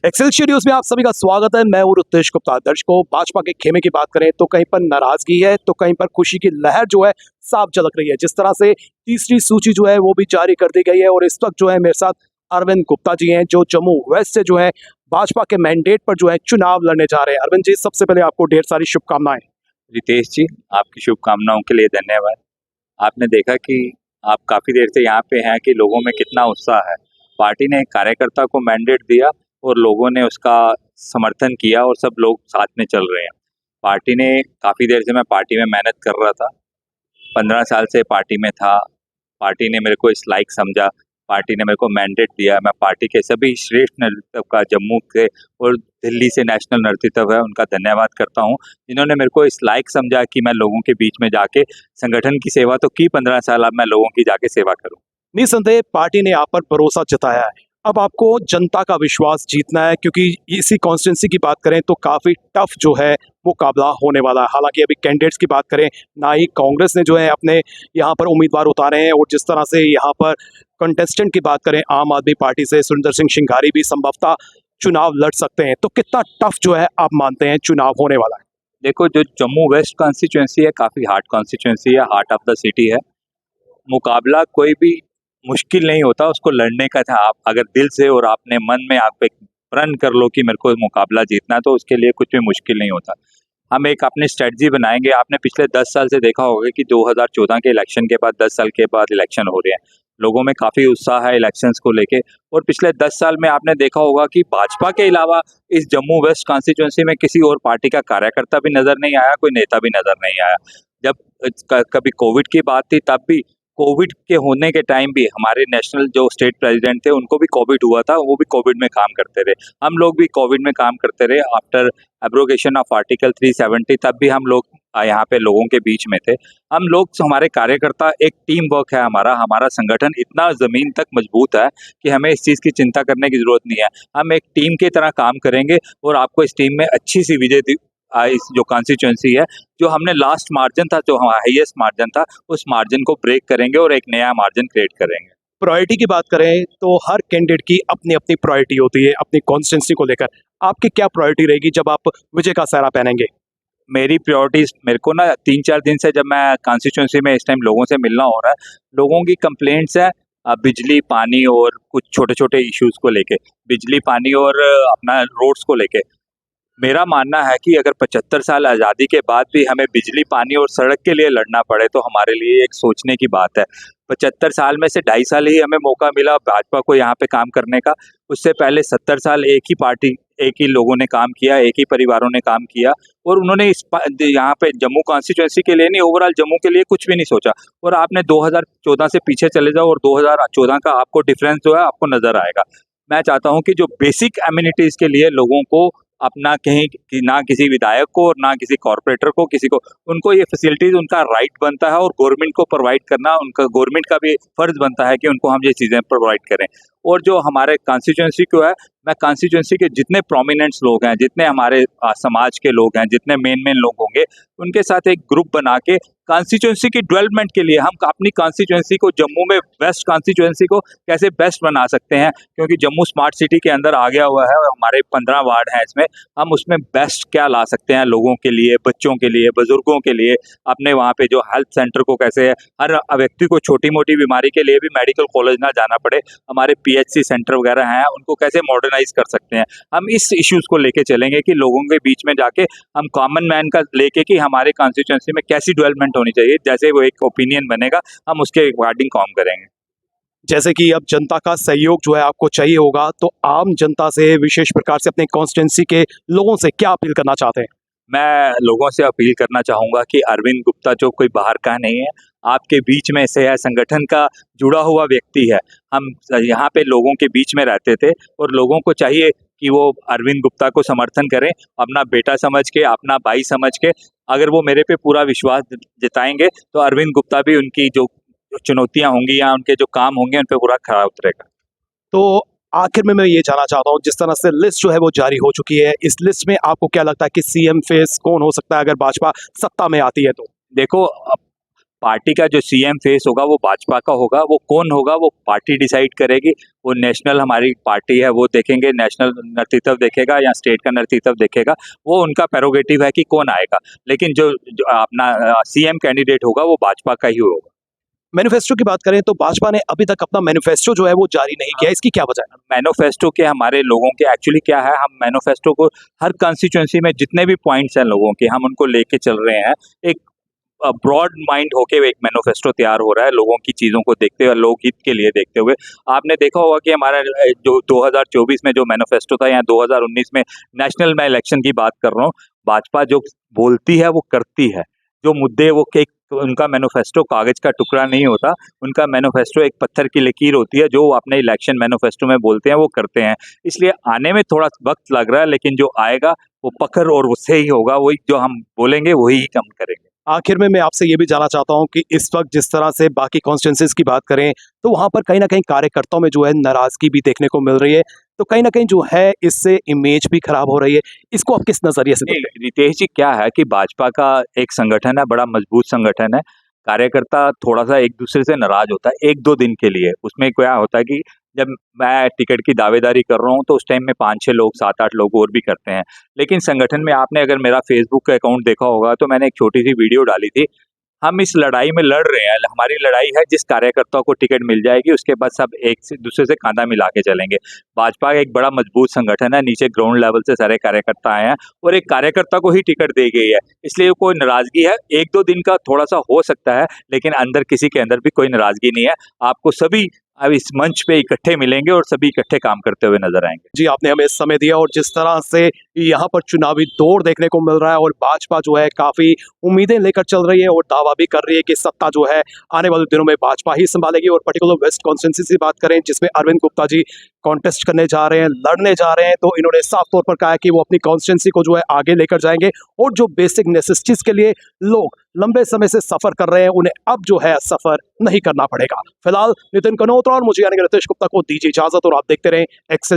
Excelsior news में आप सभी का स्वागत है। मैं हूं रुतेश गुप्ता। दर्शकों, भाजपा के खेमे की बात करें तो कहीं पर नाराजगी है तो कहीं पर खुशी की लहर जो है साफ झलक रही है। जिस तरह से तीसरी सूची जो है वो भी जारी कर दी गई है और इस वक्त जो है मेरे साथ अरविंद गुप्ता जी हैं, जो जम्मू वेस्ट से जो है भाजपा के मैंडेट पर जो है चुनाव लड़ने जा रहे हैं। अरविंद जी, सबसे पहले आपको ढेर सारी शुभकामनाएं। रितेश जी, आपकी शुभकामनाओं के लिए धन्यवाद। आपने देखा कि आप काफ़ी देर से यहाँ पे हैं कि लोगों में कितना उत्साह है। पार्टी ने एक कार्यकर्ता को मैंडेट दिया और लोगों ने उसका समर्थन किया और सब लोग साथ में चल रहे हैं। पार्टी ने काफ़ी देर से मैं पार्टी में मेहनत कर रहा था, 15 साल से पार्टी में था। पार्टी ने मेरे को इस लायक समझा, पार्टी ने मेरे को मैंडेट दिया। मैं पार्टी के सभी श्रेष्ठ नेतृत्व का, जम्मू से और दिल्ली से नेशनल नेतृत्व है, उनका धन्यवाद करता हूँ, जिन्होंने मेरे को इस लायक समझा कि मैं लोगों के बीच में जाके संगठन की सेवा तो की 15 साल, अब मैं लोगों की जाके सेवा करूँ। निसंदेह पार्टी ने आप पर भरोसा जताया है। अब आपको जनता का विश्वास जीतना है, क्योंकि इसी कॉन्स्टिट्यूंसी की बात करें तो काफी टफ जो है मुकाबला होने वाला है। हालांकि अभी कैंडिडेट्स की बात करें, ना ही कांग्रेस ने जो है अपने यहाँ पर उम्मीदवार उतारे हैं, और जिस तरह से यहाँ पर कंटेस्टेंट की बात करें, आम आदमी पार्टी से सुरेंद्र सिंह शिंगारी भी संभवतः चुनाव लड़ सकते हैं। तो कितना टफ जो है आप मानते हैं चुनाव होने वाला है? देखो, जो जम्मू वेस्ट कॉन्स्टिट्यूंसी है, काफ़ी हार्ड कॉन्स्टिट्यूंसी है, हार्ट ऑफ द सिटी है। मुकाबला कोई भी मुश्किल नहीं होता, उसको लड़ने का था। आप अगर दिल से और आपने मन में आप एक प्रण कर लो कि मेरे को मुकाबला जीतना है, तो उसके लिए कुछ भी मुश्किल नहीं होता। हम एक अपनी स्ट्रेटजी बनाएंगे। आपने पिछले 10 साल से देखा होगा कि 2014 के इलेक्शन के बाद 10 साल के बाद इलेक्शन हो रहे हैं। लोगों में काफ़ी उत्साह है इलेक्शंस को लेके, और पिछले 10 साल में आपने देखा होगा कि भाजपा के अलावा इस जम्मू वेस्ट कॉन्स्टिट्यूंसी में किसी और पार्टी का कार्यकर्ता भी नज़र नहीं आया, कोई नेता भी नज़र नहीं आया। जब कभी कोविड की बात थी, तब भी कोविड के होने के टाइम भी हमारे नेशनल जो स्टेट प्रेसिडेंट थे, उनको भी कोविड हुआ था, वो भी कोविड में काम करते रहे। हम लोग भी कोविड में काम करते रहे। आफ्टर एब्रोगेशन ऑफ आर्टिकल 370 तब भी हम लोग यहाँ पे लोगों के बीच में थे। हम लोग, हमारे कार्यकर्ता, एक टीम वर्क है हमारा हमारा संगठन इतना ज़मीन तक मजबूत है कि हमें इस चीज़ की चिंता करने की ज़रूरत नहीं है। हम एक टीम की तरह काम करेंगे और आपको इस टीम में अच्छी सी विजय इस जो कॉन्स्टिट्यूंसी है, जो हमने लास्ट मार्जिन था, जो हमारा हाईएस्ट मार्जिन था, उस मार्जिन को ब्रेक करेंगे और एक नया मार्जिन क्रिएट करेंगे। प्रायोरिटी की बात करें तो हर कैंडिडेट की अपनी अपनी प्रायोरिटी होती है अपनी कॉन्स्टिट्यूंसी को लेकर। आपकी क्या प्रायोरिटी रहेगी जब आप विजय का सहरा पहनेंगे? मेरी प्रायोरिटीज, मेरे को ना 3-4 दिन से जब मैं कॉन्स्टिट्यूंसी में इस टाइम लोगों से मिलना हो रहा है, लोगों की कंप्लेंट्स है बिजली, पानी और कुछ छोटे छोटे इश्यूज को लेके। बिजली, पानी और अपना रोड्स को लेके मेरा मानना है कि अगर 75 साल आज़ादी के बाद भी हमें बिजली, पानी और सड़क के लिए लड़ना पड़े, तो हमारे लिए एक सोचने की बात है। 75 साल में से 2.5 साल ही हमें मौका मिला भाजपा को यहाँ पे काम करने का। उससे पहले 70 साल एक ही पार्टी, एक ही लोगों ने काम किया, एक ही परिवारों ने काम किया, और उन्होंने यहाँ पे जम्मू कॉन्स्टिट्यूंसी के लिए नहीं, ओवरऑल जम्मू के लिए कुछ भी नहीं सोचा। और आपने 2014 से पीछे चले जाओ और 2014 का आपको डिफरेंस जो है आपको नजर आएगा। मैं चाहता हूँ कि जो बेसिक एमिनिटीज के लिए लोगों को अपना कहीं कि ना किसी विधायक को और ना किसी कॉर्पोरेटर को, किसी को, उनको ये फैसिलिटीज उनका राइट बनता है, और गवर्नमेंट को प्रोवाइड करना उनका, गवर्नमेंट का भी फर्ज बनता है कि उनको हम ये चीज़ें प्रोवाइड करें। और जो हमारे कॉन्स्टिट्यूंसी को है, मैं कॉन्स्टिट्यूंसी के जितने प्रोमिनेंट्स लोग हैं, जितने हमारे समाज के लोग हैं, जितने मेन लोग होंगे, उनके साथ एक ग्रुप बना के कॉन्स्टिट्यूंसी की डेवलपमेंट के लिए हम अपनी कॉन्स्टिट्यूंसी को, जम्मू में वेस्ट कॉन्स्टिट्यूंसी को कैसे बेस्ट बना सकते हैं, क्योंकि जम्मू स्मार्ट सिटी के अंदर आ गया हुआ है और हमारे 15 वार्ड हैं इसमें। हम उसमें बेस्ट क्या ला सकते हैं लोगों के लिए, बच्चों के लिए, बुजुर्गों के लिए। अपने वहाँ पे जो हेल्थ सेंटर को कैसे हर व्यक्ति को छोटी मोटी बीमारी के लिए भी मेडिकल कॉलेज ना जाना पड़े, हमारे पीएचसी सेंटर वगैरह हैं, उनको कैसे मॉडर्नाइज कर सकते हैं। हम इस इश्यूज को लेके चलेंगे कि लोगों के बीच में जाके हम कॉमन मैन का लेके कि हमारे कॉन्स्टिट्यूंसी में कैसी डेवलपमेंट होनी चाहिए, जैसे वो एक ओपिनियन बनेगा, हम उसके अकॉर्डिंग काम करेंगे। जैसे कि अब जनता का सहयोग जो है आपको चाहिए होगा, तो आम जनता से विशेष प्रकार से अपने कॉन्स्टिट्यूंसी के लोगों से क्या अपील करना चाहते हैं? मैं लोगों से अपील करना चाहूँगा कि अरविंद गुप्ता जो कोई बाहर का नहीं है, आपके बीच में से है, संगठन का जुड़ा हुआ व्यक्ति है। हम यहाँ पे लोगों के बीच में रहते थे, और लोगों को चाहिए कि वो अरविंद गुप्ता को समर्थन करें, अपना बेटा समझ के, अपना भाई समझ के। अगर वो मेरे पे पूरा विश्वास जताएंगे, तो अरविंद गुप्ता भी उनकी जो चुनौतियाँ होंगी या उनके जो काम होंगे, उन पे पूरा खरा उतरेगा। तो आखिर में मैं ये जानना चाहता हूँ, जिस तरह से लिस्ट जो है वो जारी हो चुकी है, इस लिस्ट में आपको क्या लगता है कि सीएम फेस कौन हो सकता है अगर भाजपा सत्ता में आती है तो? देखो, पार्टी का जो सीएम फेस होगा वो भाजपा का होगा, वो कौन होगा वो पार्टी डिसाइड करेगी। वो नेशनल हमारी पार्टी है वो देखेंगे, नेशनल नेतृत्व देखेगा या स्टेट का नेतृत्व देखेगा, वो उनका प्रेरोगेटिव है कि कौन आएगा। लेकिन जो अपना सीएम कैंडिडेट होगा वो भाजपा का ही होगा। मैनिफेस्टो की बात करें तो भाजपा ने अभी तक अपना मैनिफेस्टो जो है वो जारी नहीं किया, इसकी क्या वजह है? मैनिफेस्टो के हमारे लोगों के एक्चुअली क्या है, हम मैनिफेस्टो को हर कंस्टिट्यूएंसी में जितने भी पॉइंट्स हैं लोगों के, हम उनको लेके चल रहे हैं। एक ब्रॉड माइंड होके एक मैनिफेस्टो तैयार हो रहा है लोगों की चीज़ों को देखते हुए, लोकहित के लिए देखते हुए। आपने देखा होगा कि हमारा जो 2024 में जो मैनिफेस्टो था या 2019 में, नेशनल मैं इलेक्शन की बात कर रहा हूँ, भाजपा जो बोलती है वो करती है। जो मुद्दे वो के उनका मैनिफेस्टो कागज का टुकड़ा नहीं होता, उनका मैनिफेस्टो एक पत्थर की लकीर होती है। जो वो अपने इलेक्शन मैनिफेस्टो में बोलते हैं वो करते हैं। इसलिए आने में थोड़ा वक्त लग रहा है, लेकिन जो आएगा वो पकड़ और उससे ही होगा, वही जो हम बोलेंगे वही हम करेंगे। आखिर में मैं आपसे ये भी जानना चाहता हूँ कि इस वक्त जिस तरह से बाकी कॉन्स्टिट्यूंसीज की बात करें तो वहाँ पर कहीं ना कहीं कार्यकर्ताओं में जो है नाराजगी भी देखने को मिल रही है, तो कहीं ना कहीं जो है इससे इमेज भी खराब हो रही है। इसको आप किस नजरिए से देखते हैं? रितेश जी, क्या है कि भाजपा का एक संगठन है, बड़ा मजबूत संगठन है। कार्यकर्ता थोड़ा सा एक दूसरे से नाराज होता है 1-2 दिन के लिए। उसमें क्या होता है कि जब मैं टिकट की दावेदारी कर रहा हूँ तो उस टाइम में 5-6 लोग, 7-8 लोग और भी करते हैं। लेकिन संगठन में आपने अगर मेरा फेसबुक का अकाउंट देखा होगा तो मैंने एक छोटी सी वीडियो डाली थी। हम इस लड़ाई में लड़ रहे हैं, हमारी लड़ाई है जिस कार्यकर्ता को टिकट मिल जाएगी उसके बाद सब एक से दूसरे से कांधा मिला के चलेंगे। भाजपा एक बड़ा मजबूत संगठन है, नीचे ग्राउंड लेवल से सारे कार्यकर्ता आए हैं और एक कार्यकर्ता को ही टिकट दी गई है। इसलिए कोई नाराजगी है 1-2 दिन का थोड़ा सा हो सकता है, लेकिन अंदर किसी के अंदर भी कोई नाराजगी नहीं है। आपको सभी अब इस मंच पे इकट्ठे मिलेंगे और सभी इकट्ठे काम करते हुए नजर आएंगे। जी, आपने हमें समय दिया और जिस तरह से यहाँ पर चुनावी दौर देखने को मिल रहा है और भाजपा जो है काफी उम्मीदें लेकर चल रही है और दावा भी कर रही है कि सत्ता जो है आने वाले दिनों में भाजपा ही संभालेगी। और पर्टिकुलर वेस्ट कॉन्स्टिट्यूंसी की बात करें जिसमें अरविंद गुप्ता जी कॉन्टेस्ट करने जा रहे हैं, लड़ने जा रहे हैं, तो इन्होंने साफ तौर पर कहा है कि वो अपनी कॉन्स्टिट्यूंसी को जो है आगे लेकर जाएंगे और जो बेसिक नेसेसिटीज के लिए लोग लंबे समय से सफर कर रहे हैं उन्हें अब जो है सफर नहीं करना पड़ेगा। फिलहाल नितिन कनोत्रा और मुझे यानी कि रितेश गुप्ता को दीजिए इजाजत और आप देखते रहें एक्सेल।